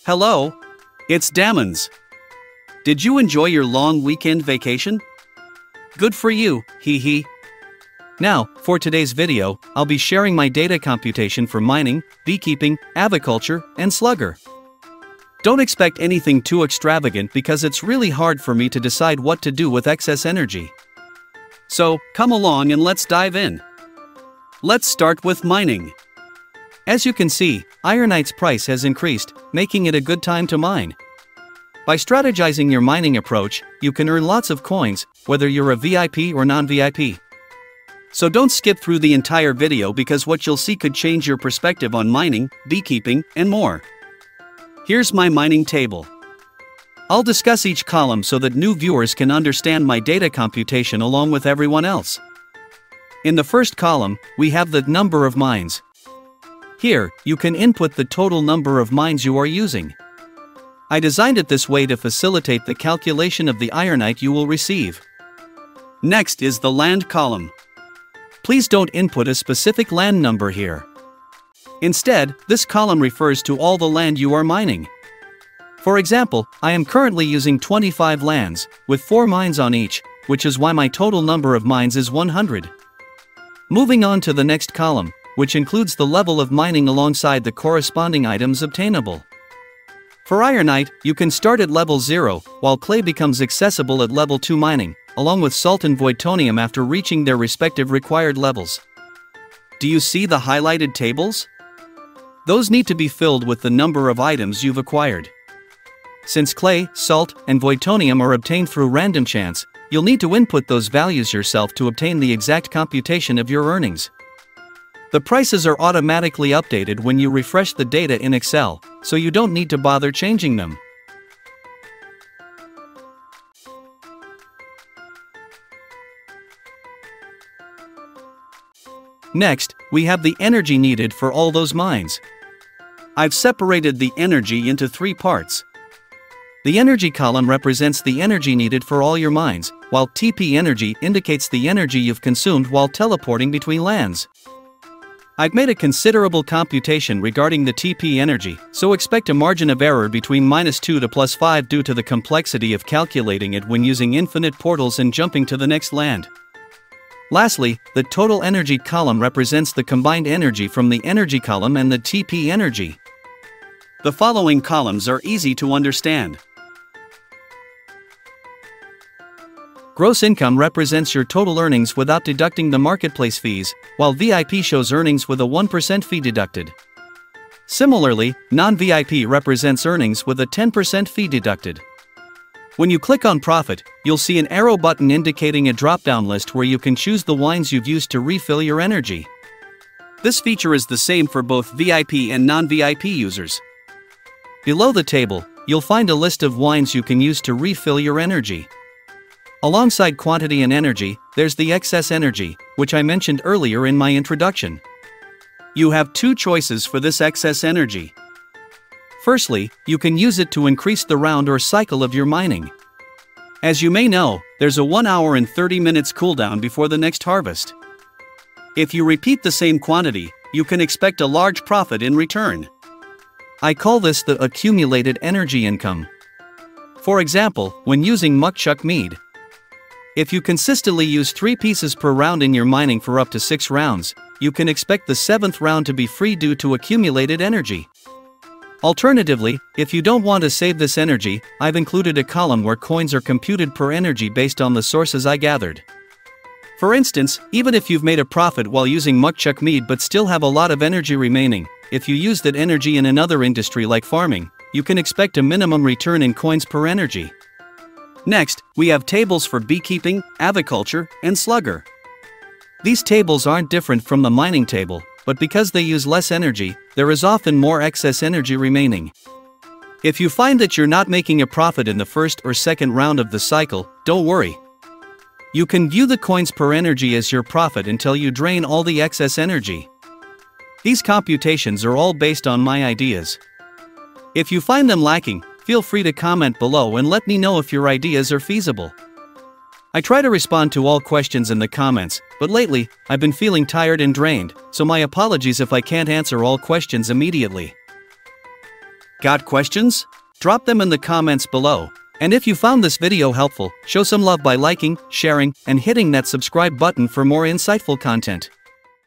Hello, it's Damons. Did you enjoy your long weekend vacation? Good for you, hee hee. Now, for today's video, I'll be sharing my data computation for mining, beekeeping, aviculture, and Slugger. Don't expect anything too extravagant because it's really hard for me to decide what to do with excess energy. So, come along and let's dive in. Let's start with mining. As you can see, ironite's price has increased, making it a good time to mine. By strategizing your mining approach, you can earn lots of coins, whether you're a VIP or non-VIP. So don't skip through the entire video because what you'll see could change your perspective on mining, beekeeping, and more. Here's my mining table. I'll discuss each column so that new viewers can understand my data computation along with everyone else. In the first column, we have the number of mines. Here, you can input the total number of mines you are using. I designed it this way to facilitate the calculation of the ironite you will receive. Next is the land column. Please don't input a specific land number here. Instead, this column refers to all the land you are mining. For example, I am currently using 25 lands, with 4 mines on each, which is why my total number of mines is 100. Moving on to the next column, which includes the level of mining alongside the corresponding items obtainable. For ironite, you can start at level 0, while clay becomes accessible at level 2 mining, along with salt and voitonium after reaching their respective required levels. Do you see the highlighted tables? Those need to be filled with the number of items you've acquired. Since clay, salt, and voitonium are obtained through random chance, you'll need to input those values yourself to obtain the exact computation of your earnings. The prices are automatically updated when you refresh the data in Excel, so you don't need to bother changing them. Next, we have the energy needed for all those mines. I've separated the energy into 3 parts. The energy column represents the energy needed for all your mines, while TP energy indicates the energy you've consumed while teleporting between lands. I've made a considerable computation regarding the TP energy, so expect a margin of error between -2 to +5 due to the complexity of calculating it when using infinite portals and jumping to the next land. Lastly, the total energy column represents the combined energy from the energy column and the TP energy. The following columns are easy to understand. Gross income represents your total earnings without deducting the marketplace fees, while VIP shows earnings with a 1% fee deducted. Similarly, non-VIP represents earnings with a 10% fee deducted. When you click on Profit, you'll see an arrow button indicating a drop-down list where you can choose the wines you've used to refill your energy. This feature is the same for both VIP and non-VIP users. Below the table, you'll find a list of wines you can use to refill your energy. Alongside quantity and energy, there's the excess energy, which I mentioned earlier in my introduction. You have 2 choices for this excess energy. Firstly, you can use it to increase the round or cycle of your mining. As you may know, there's a 1 hour and 30 minutes cooldown before the next harvest. If you repeat the same quantity, you can expect a large profit in return. I call this the accumulated energy income. For example, when using muckchuck mead. If you consistently use 3 pieces per round in your mining for up to 6 rounds, you can expect the 7th round to be free due to accumulated energy. Alternatively, if you don't want to save this energy, I've included a column where coins are computed per energy based on the sources I gathered. For instance, even if you've made a profit while using muckchuck mead but still have a lot of energy remaining, if you use that energy in another industry like farming, you can expect a minimum return in coins per energy. Next, we have tables for beekeeping, aviculture, and Slugger. These tables aren't different from the mining table, but because they use less energy, there is often more excess energy remaining. If you find that you're not making a profit in the first or second round of the cycle, don't worry. You can view the coins per energy as your profit until you drain all the excess energy. These computations are all based on my ideas. If you find them lacking, feel free to comment below and let me know if your ideas are feasible. I try to respond to all questions in the comments, but lately, I've been feeling tired and drained, so my apologies if I can't answer all questions immediately. Got questions? Drop them in the comments below. And if you found this video helpful, show some love by liking, sharing, and hitting that subscribe button for more insightful content.